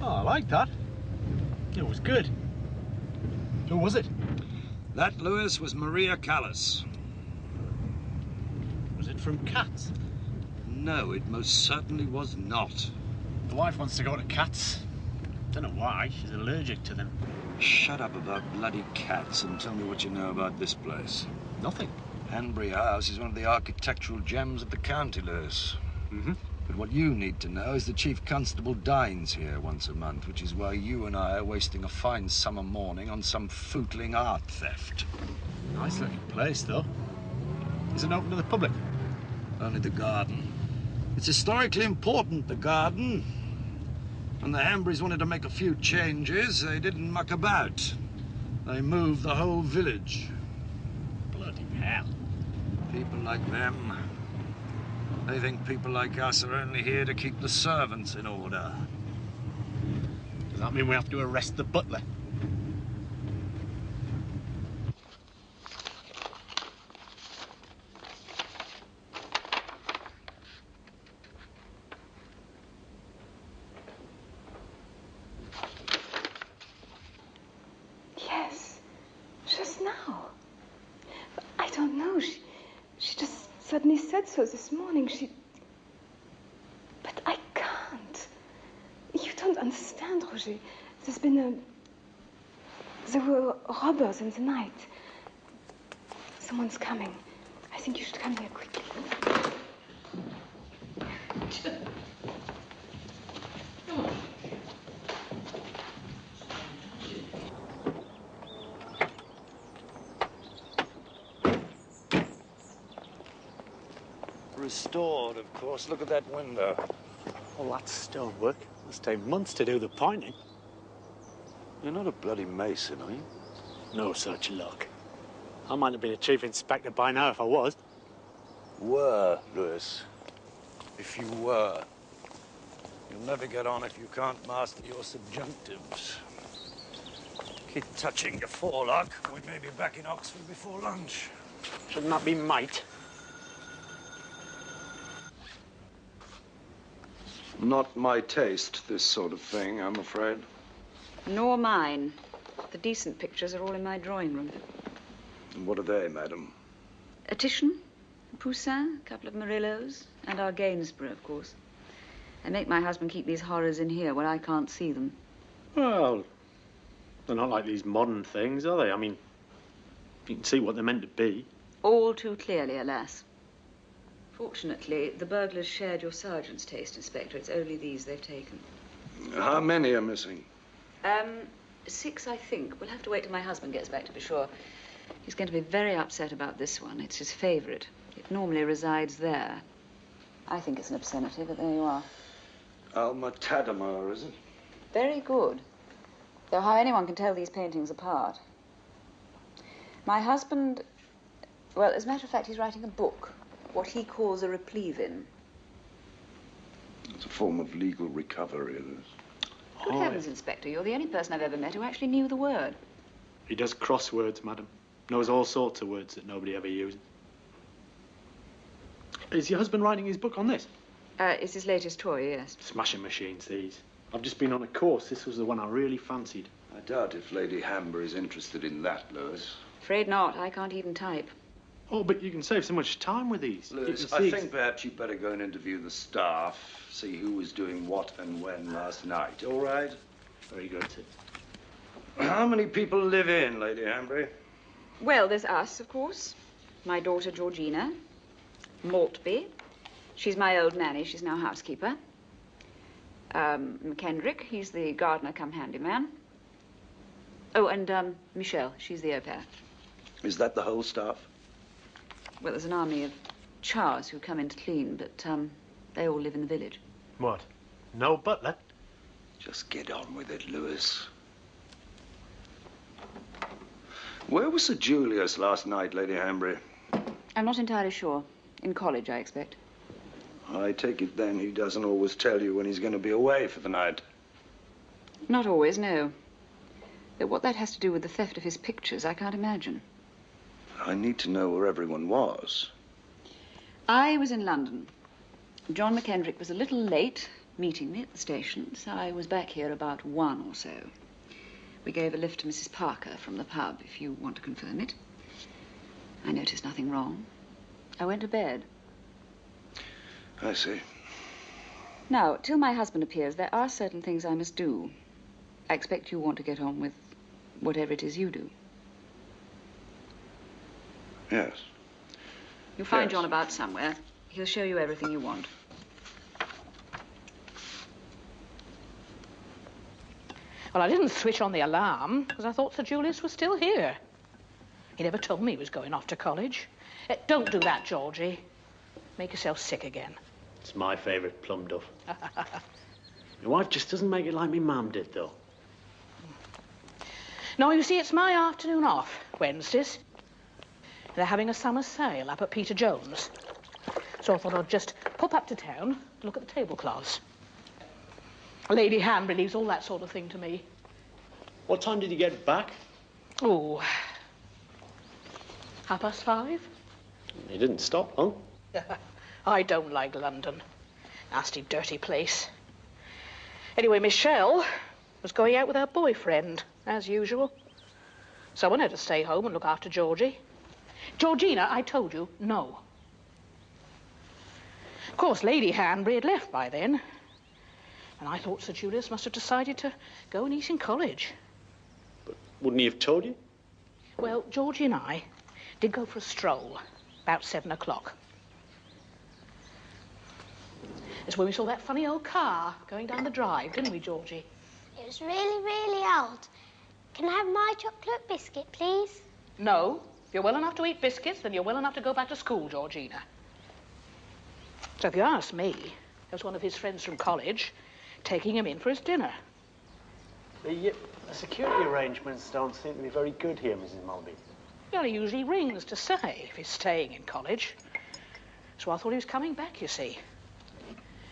Oh, I like that. It was good. Who was it? That, Lewis, was Maria Callas. Was it from Cats? No, it most certainly was not. The wife wants to go to Cats. Don't know why. She's allergic to them. Shut up about bloody cats and tell me what you know about this place. Nothing. Hanbury House is one of the architectural gems of the county, Lewis. Mm-hmm. But what you need to know is the Chief Constable dines here once a month, which is why you and I are wasting a fine summer morning on some footling art theft. Nice looking place, though. Is it open to the public? Only the garden. It's historically important, the garden. When the Hamburys wanted to make a few changes, they didn't muck about. They moved the whole village. Bloody hell. People like them. They think people like us are only here to keep the servants in order. Does that mean we have to arrest the butler? Yes, just now. But I don't know. She just suddenly said so this morning. But I can't. You don't understand, Roger. There were robbers in the night. Someone's coming. I think you should come here quickly. Restored, of course. Look at that window. Well, that's stonework. Must take months to do the pointing. You're not a bloody mason, are you? No such luck. I might have been a chief inspector by now if I was. Were, Lewis. If you were. You'll never get on if you can't master your subjunctives. Keep touching your forelock. We may be back in Oxford before lunch. Shouldn't that be might? Not my taste, this sort of thing, I'm afraid. Nor mine. The decent pictures are all in my drawing room. And what are they, madam? A Titian, a Poussin, a couple of Murillos, and our Gainsborough, of course. I make my husband keep these horrors in here where I can't see them. Well, they're not like these modern things, are they? I mean, you can see what they're meant to be. All too clearly, alas. Fortunately, the burglars shared your sergeant's taste, Inspector. It's only these they've taken. How many are missing? 6, I think. We'll have to wait till my husband gets back to be sure. He's going to be very upset about this one. It's his favourite. It normally resides there. I think it's an obscenity, but there you are. Alma Tadamar, is it? Very good. Though how anyone can tell these paintings apart. My husband... Well, as a matter of fact, he's writing a book. What he calls a replevin. It's a form of legal recovery, it is. Good heavens, Inspector, you're the only person I've ever met who actually knew the word. He does crosswords, madam. Knows all sorts of words that nobody ever uses. Is your husband writing his book on this? It's his latest toy, yes. Smashing machines, these. I've just been on a course. This was the one I really fancied. I doubt if Lady Hambury's interested in that, Lewis. Afraid not. I can't even type. Oh, but you can save so much time with these. Lewis, I think perhaps you'd better go and interview the staff, see who was doing what and when last night, all right? Very good. How many people live in, Lady Hambury? Well, there's us, of course. My daughter, Georgina. Maltby. She's my old nanny. She's now housekeeper. McKendrick. He's the gardener come handyman. Oh, and Michelle. She's the au pair. Is that the whole staff? Well, there's an army of chars who come in to clean, but they all live in the village. What? No butler? Just get on with it, Lewis. Where was Sir Julius last night, Lady Hambury? I'm not entirely sure. In college, I expect. I take it then he doesn't always tell you when he's going to be away for the night. Not always, no. But what that has to do with the theft of his pictures, I can't imagine. I need to know where everyone was. I was in London. John McKendrick was a little late, meeting me at the station, so I was back here about 1 or so. We gave a lift to Mrs. Parker from the pub, if you want to confirm it. I noticed nothing wrong. I went to bed. I see. Now, till my husband appears, there are certain things I must do. I expect you want to get on with whatever it is you do. Yes. You'll find Yes. John about somewhere. He'll show you everything you want. Well, I didn't switch on the alarm because I thought Sir Julius was still here. He never told me he was going off to college. Don't do that, Georgie. Make yourself sick again. It's my favourite plum duff. Your wife just doesn't make it like me mum did, though. No, you see, it's my afternoon off, Wednesdays. They're having a summer sale up at Peter Jones. So I thought I'd just pop up to town and look at the tablecloths. Lady Hanbury leaves all that sort of thing to me. What time did you get back? Oh, 5:30. You didn't stop long. I don't like London. Nasty, dirty place. Anyway, Michelle was going out with her boyfriend, as usual. Someone had to stay home and look after Georgie. Georgina, I told you, no. Of course, Lady Hanbury had left by then. And I thought Sir Julius must have decided to go in Eton College. But wouldn't he have told you? Well, Georgie and I did go for a stroll about 7 o'clock. It's when we saw that funny old car going down the drive, didn't we, Georgie? It was really, really old. Can I have my chocolate biscuit, please? No. If you're well enough to eat biscuits, then you're well enough to go back to school, Georgina. So if you ask me, there was one of his friends from college taking him in for his dinner. The security arrangements don't seem to be very good here, Mrs. Mulby. Well, he usually rings to say if he's staying in college. So I thought he was coming back, you see.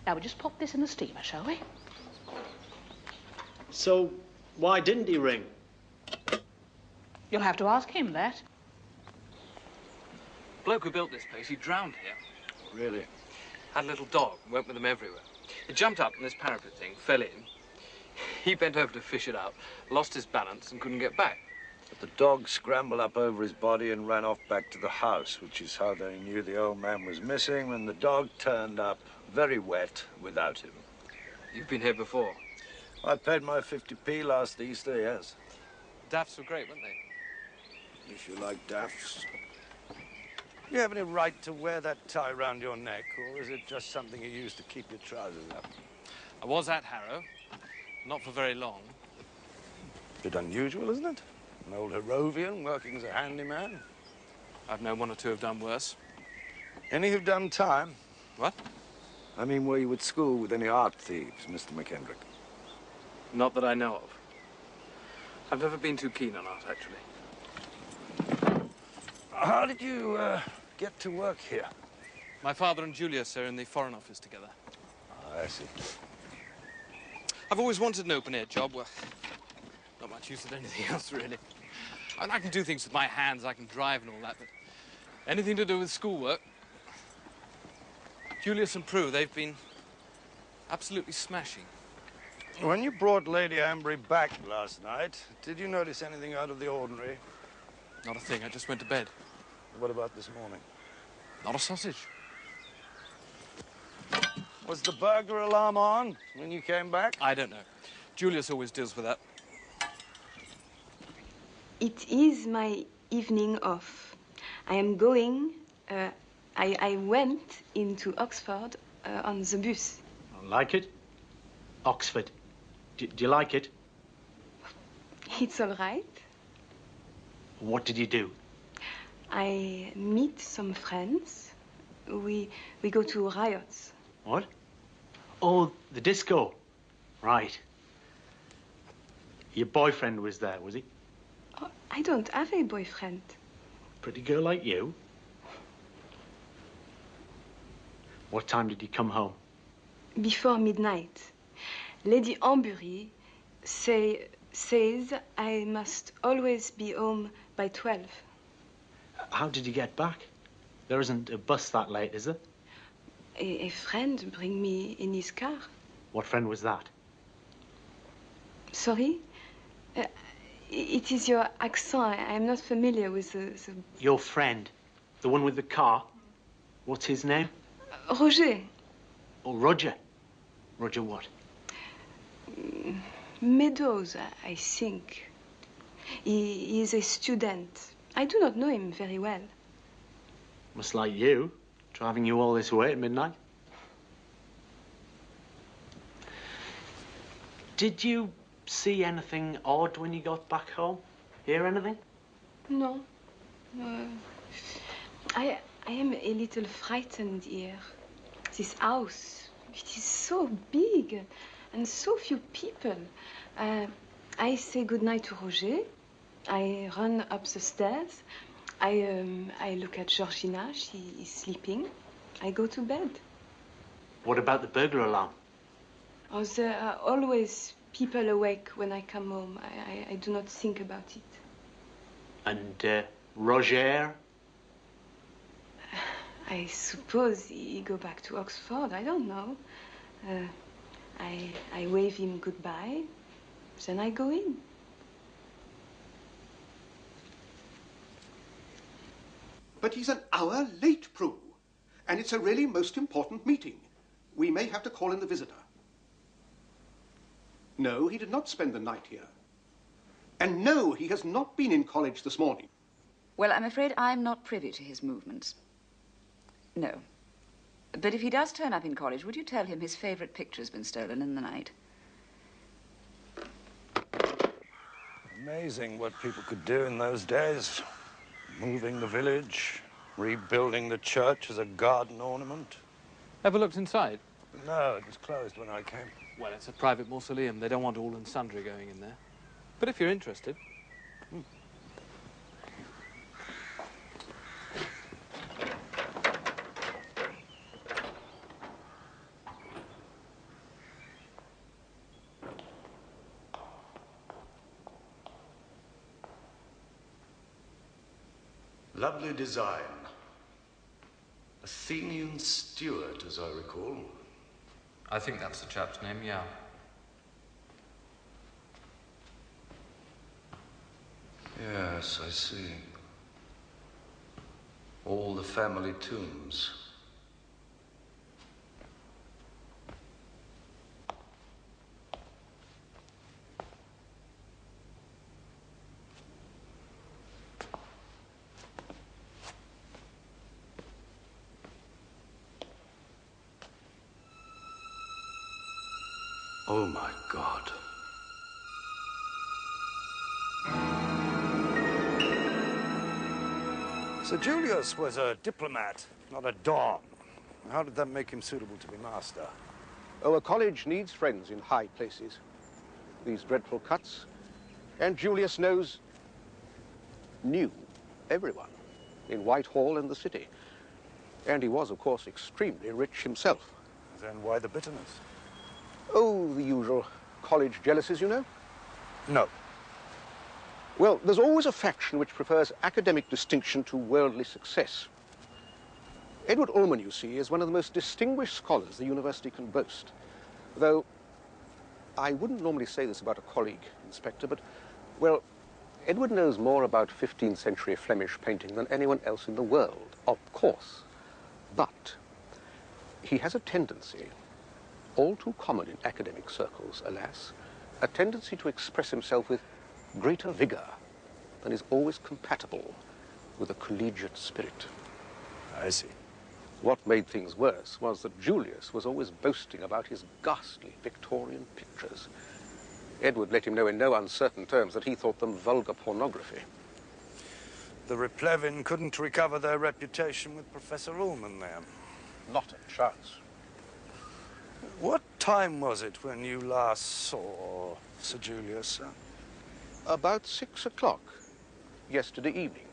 Now, we'll just pop this in the steamer, shall we? So, why didn't he ring? You'll have to ask him that. Bloke who built this place, he drowned here. Really? Had a little dog, went with him everywhere. It jumped up on this parapet thing, fell in. He bent over to fish it out, lost his balance and couldn't get back. But the dog scrambled up over his body and ran off back to the house, which is how they knew the old man was missing when the dog turned up, very wet, without him. You've been here before. I paid my 50p last Easter, yes. Daffs were great, weren't they? If you like daffs. Do you have any right to wear that tie round your neck, or is it just something you use to keep your trousers up? I was at Harrow, not for very long. Bit unusual, isn't it? An old Harrovian working as a handyman. I've known one or two have done worse. Any who've done time? What? I mean, were you at school with any art thieves, Mr. McKendrick? Not that I know of. I've never been too keen on art, actually. How did you get to work here? My father and Julius are in the Foreign Office together. Oh, I see. I've always wanted an open-air job. Well, not much use at anything else, really. I can do things with my hands, I can drive and all that, but anything to do with schoolwork. Julius and Prue, they've been absolutely smashing. When you brought Lady Hanbury back last night, did you notice anything out of the ordinary? Not a thing, I just went to bed. What about this morning? Not a sausage. Was the burglar alarm on when you came back? I don't know. Julius always deals with that. It is my evening off. I am going. I went into Oxford on the bus. Like it? Oxford. Do you like it? It's all right. What did you do? I meet some friends. We go to riots. What? Oh, the disco. Right. Your boyfriend was there, was he? Oh, I don't have a boyfriend. Pretty girl like you. What time did he come home? Before midnight. Lady Hanbury says I must always be home by 12. How did you get back? There isn't a bus that late, is there? A friend bring me in his car. What friend was that? Sorry? It is your accent. I am not familiar with the... Your friend? The one with the car? What's his name? Roger. Oh, Roger. Roger what? Meadows, I think. He is a student. I do not know him very well. Must like you, driving you all this way at midnight. Did you see anything odd when you got back home? Hear anything? No. I am a little frightened here. This house, it is so big and so few people. I say goodnight to Roger. I run up the stairs. I look at Georgina. She is sleeping. I go to bed. What about the burglar alarm? Oh, there are always people awake when I come home. I do not think about it. And Roger? I suppose he go back to Oxford. I don't know. I wave him goodbye. Then I go in. But he's an hour late, Prue. And it's a really most important meeting. We may have to call in the visitor. No, he did not spend the night here. And no, he has not been in college this morning. Well, I'm afraid I'm not privy to his movements. No. But if he does turn up in college, would you tell him his favorite picture's been stolen in the night? Amazing what people could do in those days. Moving the village, rebuilding the church as a garden ornament. Ever looked inside? No, it was closed when I came. Well, it's a private mausoleum. They don't want all and sundry going in there. But if you're interested... Lovely design. Athenian Stewart, as I recall. I think that's the chap's name, yeah. Yes, I see. All the family tombs. Oh, my God. Sir Julius was a diplomat, not a don. How did that make him suitable to be master? Oh, a college needs friends in high places. These dreadful cuts. And Julius knew everyone in Whitehall and the city. And he was, of course, extremely rich himself. Then why the bitterness? Oh, the usual college jealousies, you know? No. Well, there's always a faction which prefers academic distinction to worldly success. Edward Ullman, you see, is one of the most distinguished scholars the university can boast. Though, I wouldn't normally say this about a colleague, Inspector, but, well, Edward knows more about 15th century Flemish painting than anyone else in the world, of course. But he has a tendency, all too common in academic circles, alas, a tendency to express himself with greater vigor than is always compatible with a collegiate spirit. I see. What made things worse was that Julius was always boasting about his ghastly Victorian pictures. Edward let him know in no uncertain terms that he thought them vulgar pornography. The Replevin couldn't recover their reputation with Professor Ullman then? Not a chance. What time was it when you last saw Sir Julius, sir? About 6 o'clock yesterday evening.